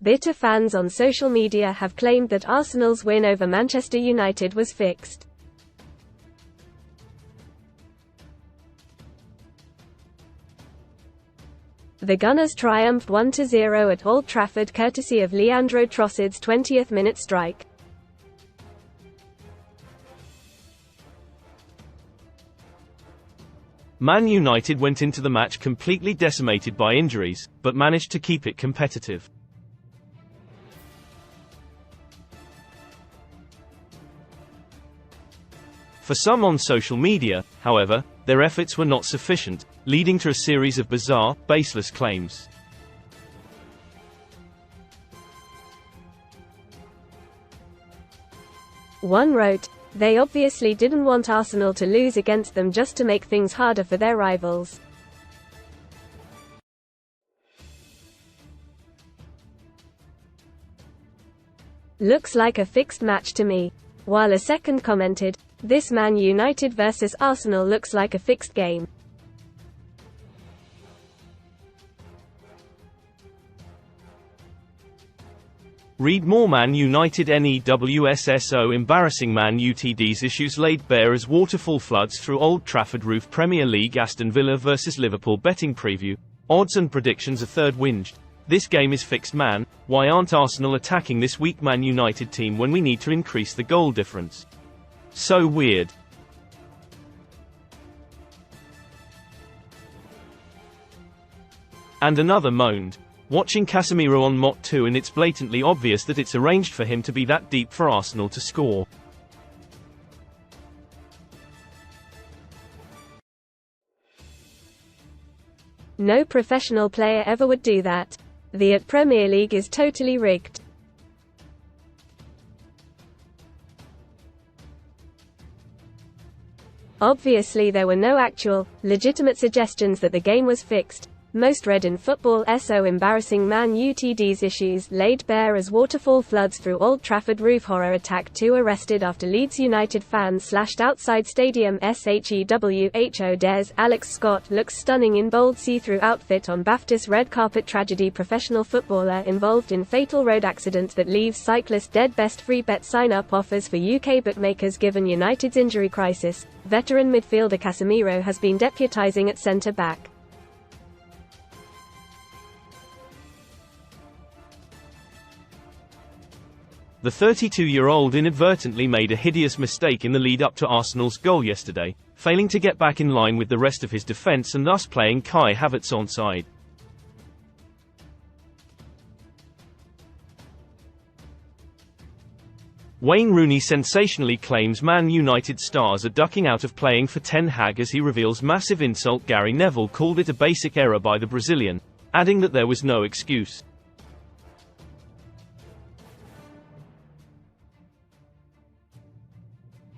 Bitter fans on social media have claimed that Arsenal's win over Manchester United was fixed. The Gunners triumphed 1-0 at Old Trafford courtesy of Leandro Trossad's 20th-minute strike. Man United went into the match completely decimated by injuries, but managed to keep it competitive. For some on social media, however, their efforts were not sufficient, leading to a series of bizarre, baseless claims. One wrote, "They obviously didn't want Arsenal to lose against them just to make things harder for their rivals." "Looks like a fixed match to me." While a second commented, "This Man United vs Arsenal looks like a fixed game." Read more. Man United NEWSSO embarrassing. Man Utd's issues laid bare as waterfall floods through Old Trafford roof. Premier League Aston Villa vs Liverpool betting preview. Odds and predictions. A third whinged, "This game is fixed, man. Why aren't Arsenal attacking this weak Man United team when we need to increase the goal difference? So weird." And another moaned, "Watching Casemiro on Mot 2 and it's blatantly obvious that it's arranged for him to be that deep for Arsenal to score." No professional player ever would do that. The Premier League is totally rigged. Obviously there were no actual, legitimate suggestions that the game was fixed. Most read in Football SO embarrassing. Man Utd's issues laid bare as waterfall floods through Old Trafford roof. Horror attack. 2 arrested after Leeds United fans slashed outside stadium. SHEWHO dares. Alex Scott looks stunning in bold see-through outfit on BAFTA's red carpet. Tragedy. Professional footballer involved in fatal road accident that leaves cyclist dead. Best free bet sign-up offers for UK bookmakers given United's injury crisis. Veteran midfielder Casemiro has been deputising at centre-back. The 32-year-old inadvertently made a hideous mistake in the lead-up to Arsenal's goal yesterday, failing to get back in line with the rest of his defence and thus playing Kai Havertz onside. Wayne Rooney sensationally claims Man United stars are ducking out of playing for Ten Hag as he reveals massive insult. Gary Neville called it a basic error by the Brazilian, adding that there was no excuse.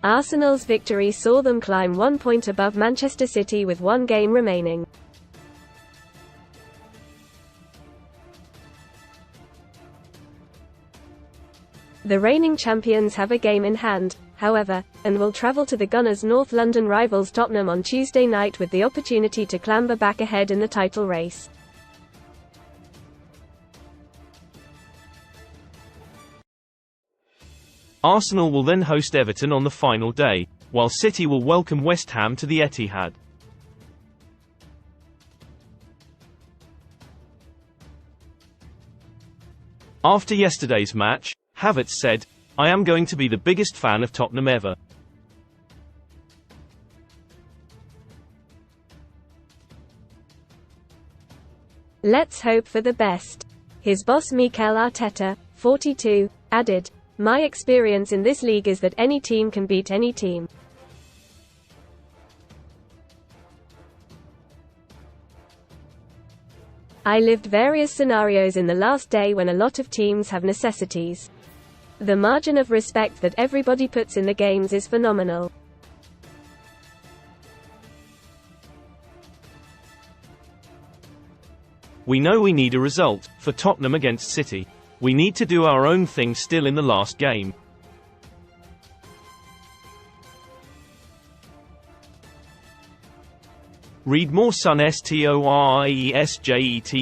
Arsenal's victory saw them climb 1 point above Manchester City with 1 game remaining. The reigning champions have a game in hand, however, and will travel to the Gunners' North London rivals Tottenham on Tuesday night with the opportunity to clamber back ahead in the title race. Arsenal will then host Everton on the final day, while City will welcome West Ham to the Etihad. After yesterday's match, Havertz said, "I am going to be the biggest fan of Tottenham ever. Let's hope for the best." His boss Mikel Arteta, 42, added, "My experience in this league is that any team can beat any team. I lived various scenarios in the last day when a lot of teams have necessities. The margin of respect that everybody puts in the games is phenomenal. We know we need a result, for Tottenham against City. We need to do our own thing still in the last game. Read more. Son STORIESJET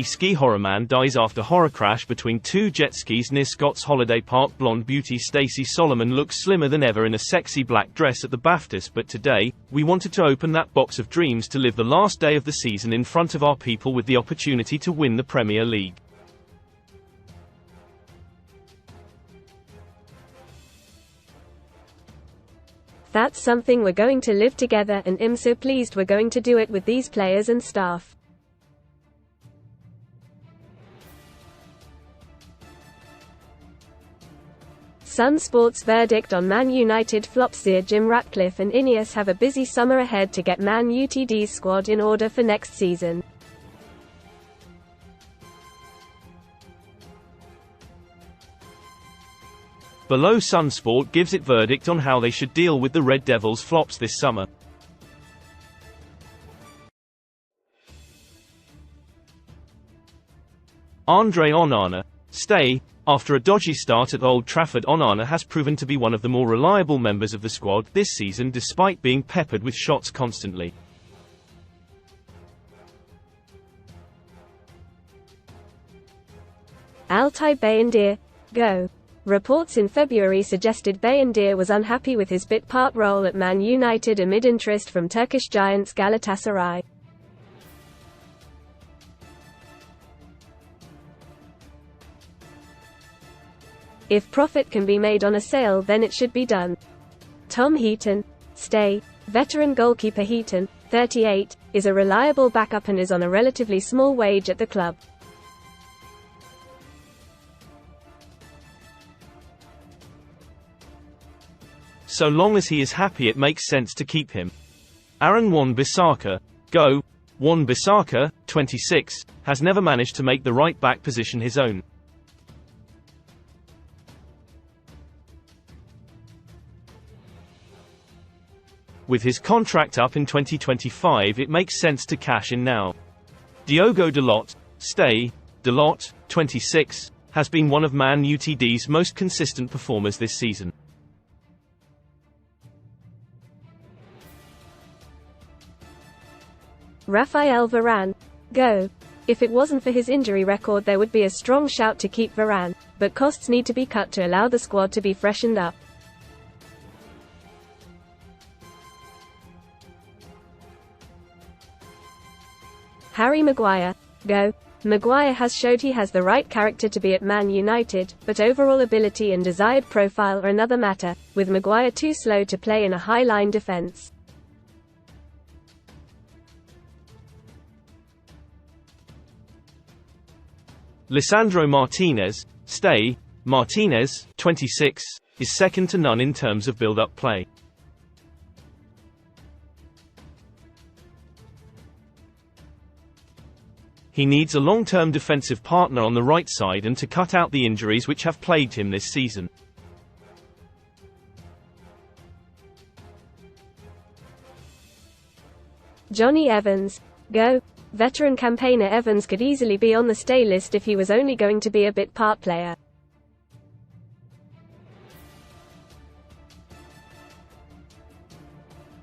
ski horror man dies after horror crash between two jet skis near Scott's holiday park. Blonde beauty Stacey Solomon looks slimmer than ever in a sexy black dress at the BAFTAs, but today, we wanted to open that box of dreams to live the last day of the season in front of our people with the opportunity to win the Premier League. That's something we're going to live together, and I'm so pleased we're going to do it with these players and staff. Sun Sports verdict on Man United flops. Sir Jim Ratcliffe and Ineos have a busy summer ahead to get Man Utd's squad in order for next season. Below, Sunsport gives it verdict on how they should deal with the Red Devils' flops this summer. Andre Onana, stay. After a dodgy start at Old Trafford, Onana has proven to be one of the more reliable members of the squad this season despite being peppered with shots constantly. Altay Bayındır, go. Reports in February suggested Bayındır was unhappy with his bit part role at Man United amid interest from Turkish giants Galatasaray. If profit can be made on a sale, then it should be done. Tom Heaton, stay. Veteran goalkeeper Heaton, 38, is a reliable backup and is on a relatively small wage at the club. So long as he is happy, it makes sense to keep him. Aaron Wan-Bissaka, go. Wan-Bissaka, 26, has never managed to make the right back position his own. With his contract up in 2025, it makes sense to cash in now. Diogo Dalot, stay. Dalot, 26, has been one of Man Utd's most consistent performers this season. Raphael Varane, go. If it wasn't for his injury record, there would be a strong shout to keep Varane, but costs need to be cut to allow the squad to be freshened up. Harry Maguire, go. Maguire has showed he has the right character to be at Man United, but overall ability and desired profile are another matter, with Maguire too slow to play in a high-line defense. Lisandro Martinez, stay. Martinez, 26, is second to none in terms of build-up play. He needs a long-term defensive partner on the right side and to cut out the injuries which have plagued him this season. Johnny Evans, go. Veteran campaigner Evans could easily be on the stay list if he was only going to be a bit part player.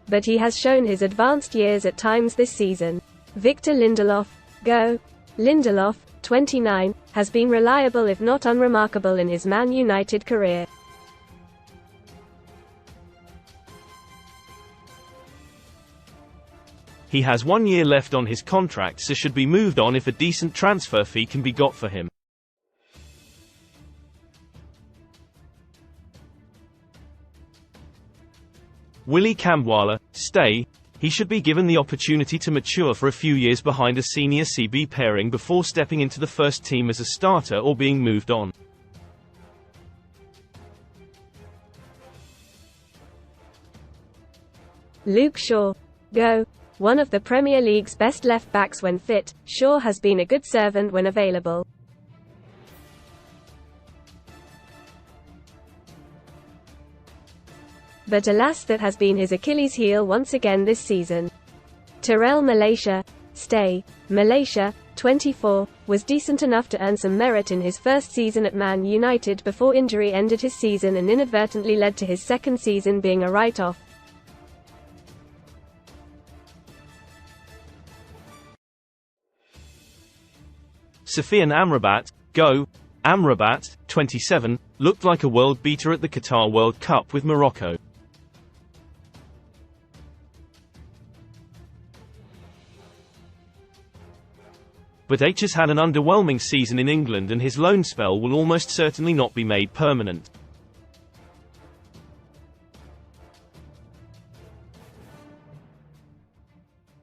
But he has shown his advanced years at times this season. Victor Lindelof, go. Lindelof, 29, has been reliable if not unremarkable in his Man United career. He has 1 year left on his contract, so should be moved on if a decent transfer fee can be got for him. Willy Kambwala, stay. He should be given the opportunity to mature for a few years behind a senior CB pairing before stepping into the first team as a starter or being moved on. Luke Shaw, go. One of the Premier League's best left-backs when fit, Shaw has been a good servant when available. But alas, that has been his Achilles heel once again this season. Terrell Malaysia, stay. Malaysia, 24, was decent enough to earn some merit in his first season at Man United before injury ended his season and inadvertently led to his second season being a write-off. Sofian Amrabat, go. Amrabat, 27, looked like a world beater at the Qatar World Cup with Morocco. But H has had an underwhelming season in England and his loan spell will almost certainly not be made permanent.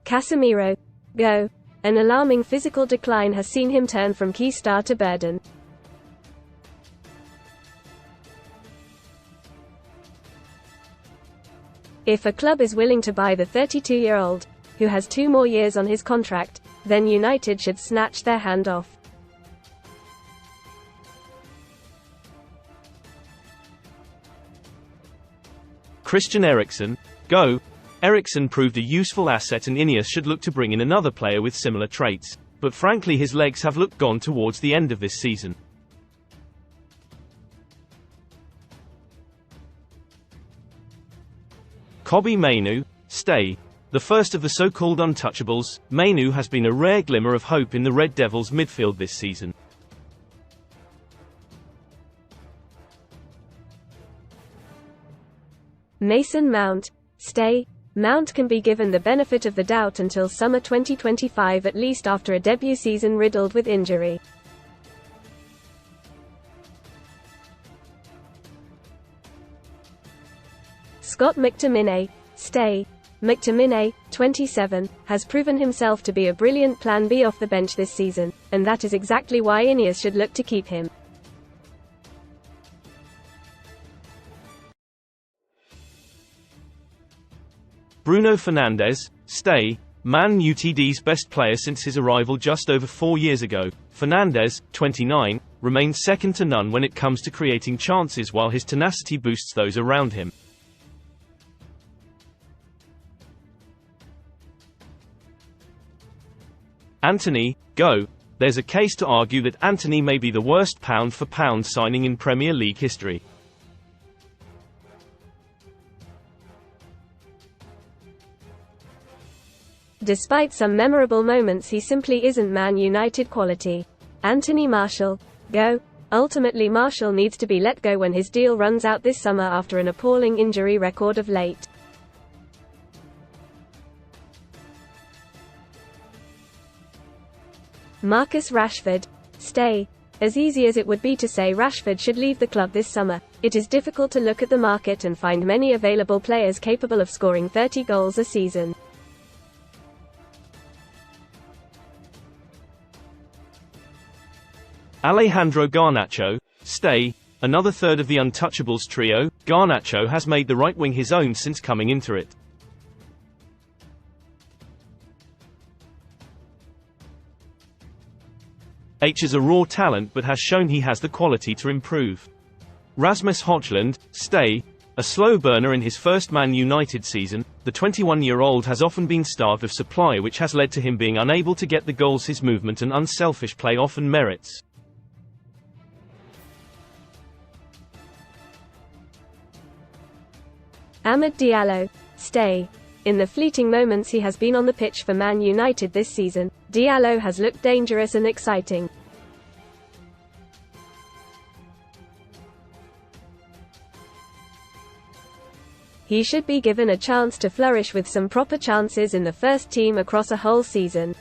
Casemiro, go. An alarming physical decline has seen him turn from key star to burden. If a club is willing to buy the 32-year-old, who has 2 more years on his contract, then United should snatch their hand off. Christian Eriksen, go. Eriksen proved a useful asset and Ineos should look to bring in another player with similar traits, but frankly his legs have looked gone towards the end of this season. Kobbie Mainoo, stay. The first of the so-called untouchables, Mainoo has been a rare glimmer of hope in the Red Devils' midfield this season. Mason Mount, stay. Mount can be given the benefit of the doubt until summer 2025 at least after a debut season riddled with injury. Scott McTominay, stay. McTominay, 27, has proven himself to be a brilliant plan B off the bench this season, and that is exactly why Ineos should look to keep him. Bruno Fernandes, stay. Man Utd's best player since his arrival just over 4 years ago, Fernandes, 29, remains second to none when it comes to creating chances while his tenacity boosts those around him. Antony, go. There's a case to argue that Antony may be the worst pound-for-pound signing in Premier League history. Despite some memorable moments, he simply isn't Man United quality. Anthony Martial, go. Ultimately Martial needs to be let go when his deal runs out this summer after an appalling injury record of late. Marcus Rashford, stay. As easy as it would be to say Rashford should leave the club this summer, it is difficult to look at the market and find many available players capable of scoring 30 goals a season. Alejandro Garnacho, stay. Another third of the untouchables trio, Garnacho has made the right wing his own since coming into it. H is a raw talent but has shown he has the quality to improve. Rasmus Højlund, stay. A slow burner in his first Man United season, the 21-year-old has often been starved of supply, which has led to him being unable to get the goals his movement and unselfish play often merits. Amad Diallo, stay. In the fleeting moments he has been on the pitch for Man United this season, Diallo has looked dangerous and exciting. He should be given a chance to flourish with some proper chances in the first team across a whole season.